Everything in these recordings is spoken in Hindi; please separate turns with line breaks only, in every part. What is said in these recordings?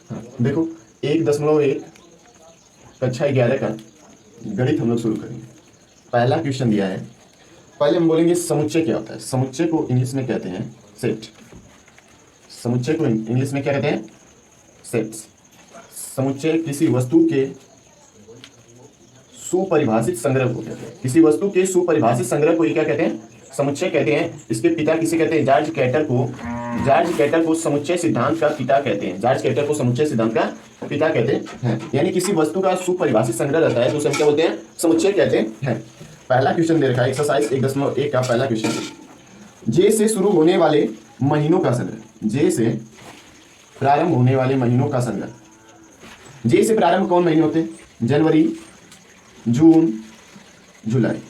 हाँ, देखो 1.1 कक्षा 11 का गणित हम लोग शुरू करेंगे। पहला क्वेश्चन दिया है। पहले हम बोलेंगे समुच्चय क्या होता है। समुच्चय को इंग्लिश में कहते हैं सेट। समुच्चय को इंग्लिश में क्या कहते हैं? सेट्स। समुच्चय किसी वस्तु के सुपरिभाषित संग्रह को कहते हैं। किसी वस्तु के सुपरिभाषित संग्रह को ये क्या कहते हैं? समुच्चय कहते हैं। इसके पिता किसे कहते हैं? जॉर्ज कैटर को समुच्चय सिद्धांत का पिता कहते हैं। जॉर्ज कैटर को समुच्चय सिद्धांत का पिता कहते हैं। यानी किसी वस्तु का सुपरिभाषित संग्रह रहता है तो उसे हम क्या बोलते हैं? समुच्चय कहते हैं। पहला क्वेश्चन दे रखा है एक्सरसाइज 1.1 का पहला क्वेश्चन। जे से शुरू होने वाले महीनों का संग्रह। जे से प्रारंभ होने वाले महीनों का संग्रह। जे से प्रारंभ कौन महीने होते हैं? जनवरी, जून, जुलाई।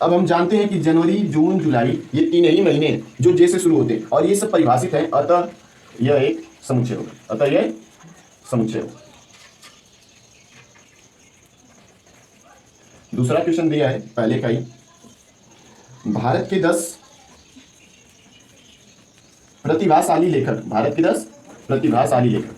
अब हम जानते हैं कि जनवरी, जून, जुलाई ये तीन ही महीने हैं जो जे से शुरू होते हैं और ये सब परिभाषित है। अतः यह एक समुच्चय होगा। अतः यह समुच्चय होगा। दूसरा क्वेश्चन दिया है पहले का ही। भारत के 10 प्रतिभाशाली लेखक। भारत के 10 प्रतिभाशाली लेखक।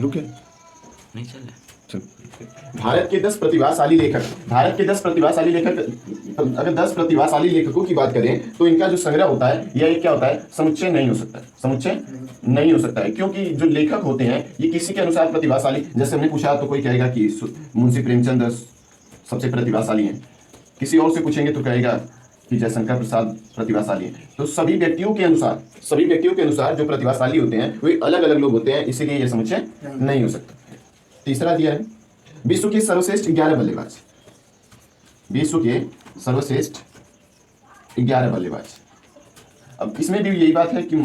रुके
नहीं चल रहा।
भारत के 10 प्रतिभाशाली लेखक। भारत के 10 प्रतिभाशाली लेखक, अगर 10 प्रतिभाशाली लेखकों की बात करें तो इनका जो संग्रह होता है यह क्या होता है? समुच्चय नहीं हो सकता है। समुच्चय नहीं हो सकता है क्योंकि जो लेखक होते हैं ये किसी के अनुसार प्रतिभाशाली, जैसे हमने पूछा तो कोई कहेगा कि मुंशी प्रेमचंद सबसे प्रतिभाशाली हैं। किसी और से पूछेंगे तो कहेगा कि जयशंकर प्रसाद प्रतिभाशाली है। तो सभी व्यक्तियों के अनुसार जो प्रतिभाशाली होते हैं वे अलग अलग लोग होते हैं, इसीलिए यह समुच्चय नहीं हो सकता। तीसरा दिया है विश्व के सर्वश्रेष्ठ 11 बल्लेबाज। विश्व के सर्वश्रेष्ठ 11 बल्लेबाज। अब इसमें भी यही बात है कि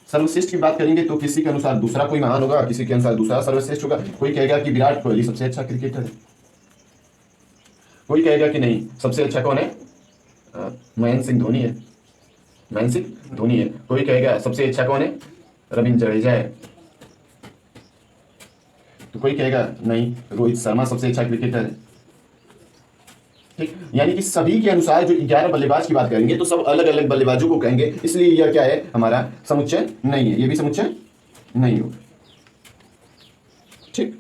सर्वश्रेष्ठ की बात करेंगे तो किसी के अनुसार दूसरा कोई महान होगा, किसी के अनुसार दूसरा सर्वश्रेष्ठ होगा। कोई कहेगा कि विराट कोहली सबसे अच्छा क्रिकेटर है, कोई कहेगा कि नहीं सबसे अच्छा कौन है? महेंद्र सिंह धोनी है। महेंद्र सिंह धोनी है। कोई कहेगा सबसे अच्छा कौन है? रविंद्र जडेजा है। तो कोई कहेगा नहीं रोहित शर्मा सबसे अच्छा क्रिकेटर है। ठीक, यानी कि सभी के अनुसार जो 11 बल्लेबाज की बात करेंगे तो सब अलग अलग बल्लेबाजों को कहेंगे, इसलिए यह क्या है? हमारा समुच्चय नहीं है। यह भी समुच्चय नहीं होगा। ठीक,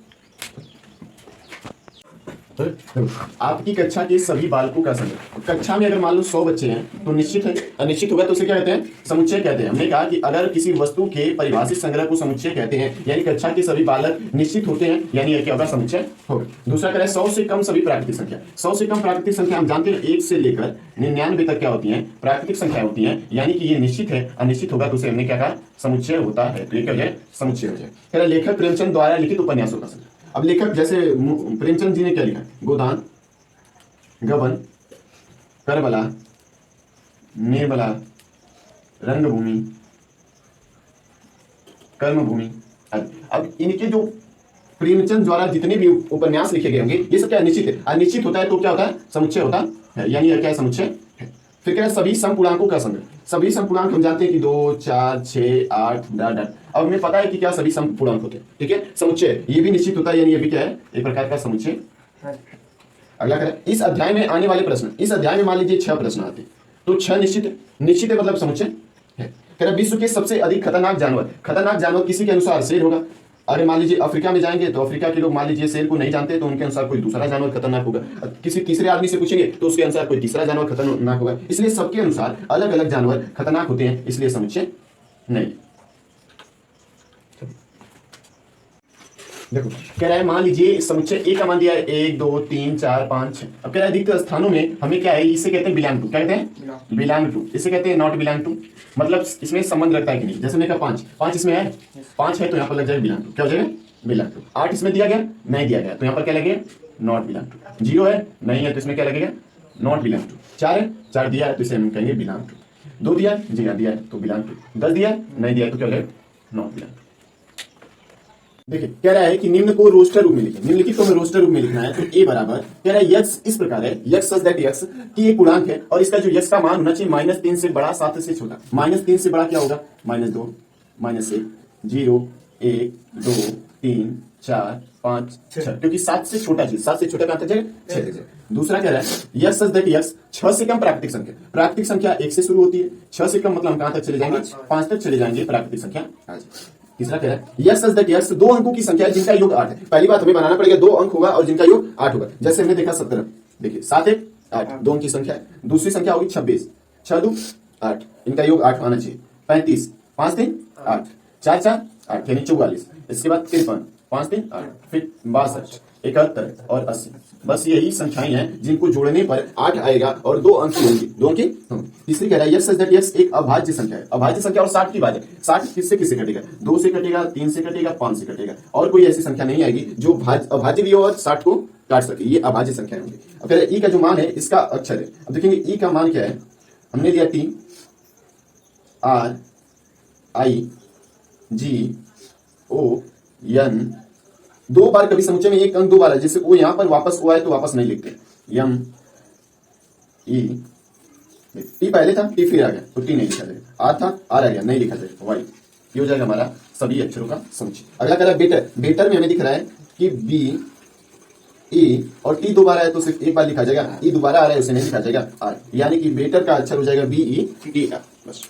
आपकी कक्षा के सभी बालकों का संग्रह। कक्षा में अगर मान लो 100 बच्चे हैं तो निश्चित है, अनिश्चित होगा तो उसे क्या कहते हैं? समुच्चय कहते हैं। हमने कहा कि अगर किसी वस्तु के परिभाषित संग्रह को समुच्चय कहते हैं यानी कक्षा के सभी बालक निश्चित होते हैं, यानी यह क्या होगा? समुच्चय होगा। दूसरा करें 100 से कम सभी प्राकृतिक संख्या। 100 से कम प्राकृतिक संख्या हम जानते हैं 1 से लेकर 99 तक क्या होती है? प्राकृतिक संख्या होती है, यानी कि ये निश्चित है। अनिश्चित होगा तो उसे हमने क्या कहा? समुच्चय होता है। तो ये क्या हो जाए? समुच्चय हो जाए। कह लेखक प्रेमचंद द्वारा लिखित उपन्यासों का संग्रह। अब लेखक जैसे प्रेमचंद जी ने क्या लिखा? गोदान, गबन, करबला, निर्बला, रंगभूमि, कर्मभूमि। अब इनके जो प्रेमचंद द्वारा जितने भी उपन्यास लिखे गए होंगे ये सब क्या निश्चित है? अनिश्चित होता है तो क्या होता है? समुच्चय होता है, यानी यह क्या है? समुच्चय है। फिर क्या है? सभी समपूर्णांकों का संग्रह। सभी समपूर्णांक हम जानते हैं कि 2, 4, 6, 8 डॉट। अब हमें पता है कि क्या सभी समपूर्णांक होते हैं। ठीक है, समुच्चय ये भी निश्चित होता है, यानी ये भी क्या है? एक प्रकार का समुच्चय। अगला करें इस अध्याय में आने वाले प्रश्न। इस अध्याय में मान लीजिए 6 प्रश्न आते हैं तो 6 निश्चित है। निश्चित है मतलब समुच्चय है। कह रहा विश्व के सबसे अधिक खतरनाक जानवर। खतरनाक जानवर किसी के अनुसार शेर होगा। अगर मान लीजिए अफ्रीका में जाएंगे तो अफ्रीका के लोग मान लीजिए शेर को नहीं जानते तो उनके अनुसार कोई दूसरा जानवर खतरनाक होगा। किसी तीसरे आदमी से पूछेंगे तो उसके अनुसार कोई तीसरा जानवर खतरनाक होगा। इसलिए सबके अनुसार अलग अलग जानवर खतरनाक होते हैं, इसलिए समुच्चय नहीं। देखो कह रहा है मान लीजिए समुच्चय ए का मान दिया है 1, 2, 3, 4, 5, 6। अब कह रहा है अधिकतर स्थानों में हमें क्या है? इसे कहते हैं बिलोंग टू। क्या कहते हैं? Belong to. इसे कहते हैं नॉट बिलोंग टू, मतलब इसमें संबंध रखता है कि नहीं। जैसे मैंने कहा 5 इसमें है, 5 है तो यहाँ पर लग जाएगा बिलोंग टू। क्या हो जाएगा? Belong to. 8 इसमें दिया गया, नहीं दिया गया तो यहाँ पर क्या लगेगा? Not belong to. 0 है, नहीं है तो इसमें क्या लगेगा? Not belong to. 4 है, 4 दिया है तो इसे हम कहेंगे बिलोंग टू। 2 दिया है, जी हाँ दिया है तो बिलोंग टू। 10 दिया है, नहीं दिया है तो क्या लगेगा? Not belong to. देखिए कह रहा है कि निम्न को रोस्टर रूप में लिखें। निम्नलिखित को हमें रोस्टर रूप में लिखना है तो ए बराबर कह रहा है यक्स इस प्रकार है। यक्स सच दैट यक्स की एक पूर्णांक है और इसका जो यक्स का मान होना चाहिए -3 से बड़ा 7 से छोटा। -3 से बड़ा क्या होगा? -2, -1, 0, 1, 2, 3 4 5 6, क्योंकि 7 से छोटा चीज, 7 से छोटा कहां तक जाएगा, 6 तक जाएगा। दूसरा कह रहा है यस सच दैट यस 6 से कम प्राकृतिक संख्या, प्राकृतिक संख्या 1 से शुरू होती है, 6 से कम मतलब हम कहां तक चले जाएंगे, 5 तक चले जाएंगे, प्राकृतिक संख्या आ जाएगी। तीसरा कह रहा है यस सच दैट यस 2 अंकों की संख्या है जिनका योग 8 है। पहली बात हमें बनाना पड़ेगा 2 अंक होगा और जिनका योग 8 होगा। जैसे हमने देखा 17, देखिए 7 1 8 2 अंक की संख्या है। दूसरी संख्या होगी 26 6 2 8, इनका योग 8 आना चाहिए। 35 5 3 8 4 4 8 यानी 44। इसके बाद 53 5 3 8, फिर 62 71 और 80। बस यही संख्याएं हैं जिनको जोड़ने पर 8 आएगा और 2 अंक होंगे, 2 अंक होंगे। तीसरी कह रहा है यस सच दैट यस एक अभाज्य संख्या है। अभाज्य संख्या और 60 की बात है, 60 किससे किससे कटेगा, 2 से कटेगा, 3 से कटेगा, 5 से कटेगा, और कोई ऐसी संख्या नहीं आएगी जो अभाज्य भी हो और 60 को काट सके, ये अभाज्य संख्या होंगी। अब फिर ई का जो मान है इसका अक्षर है। अब देखेंगे ई का मान क्या है, हमने लिया T R I G O N, 2 बार कभी समुच्चय में एक अंक 2 बार है, जैसे वो यहां पर वापस ओ आए तो वापस नहीं लिखते, यम ई, टी पहले था टी फिर आ गया तो टी नहीं लिखा जाएगा, आर था आर आ गया नहीं लिखा जाएगा, वाई। ये हो जाएगा हमारा सभी अक्षरों का समुच्चय। अगला कह रहा है बेटर, बेटर में हमें दिख रहा है कि बी ई और टी 2 बार आया तो सिर्फ एक बार लिखा जाएगा, ई दोबारा आ रहा है उसे नहीं लिखा जाएगा आर, यानी कि बेटर का अक्षर हो जाएगा बी ई टी आर। बस।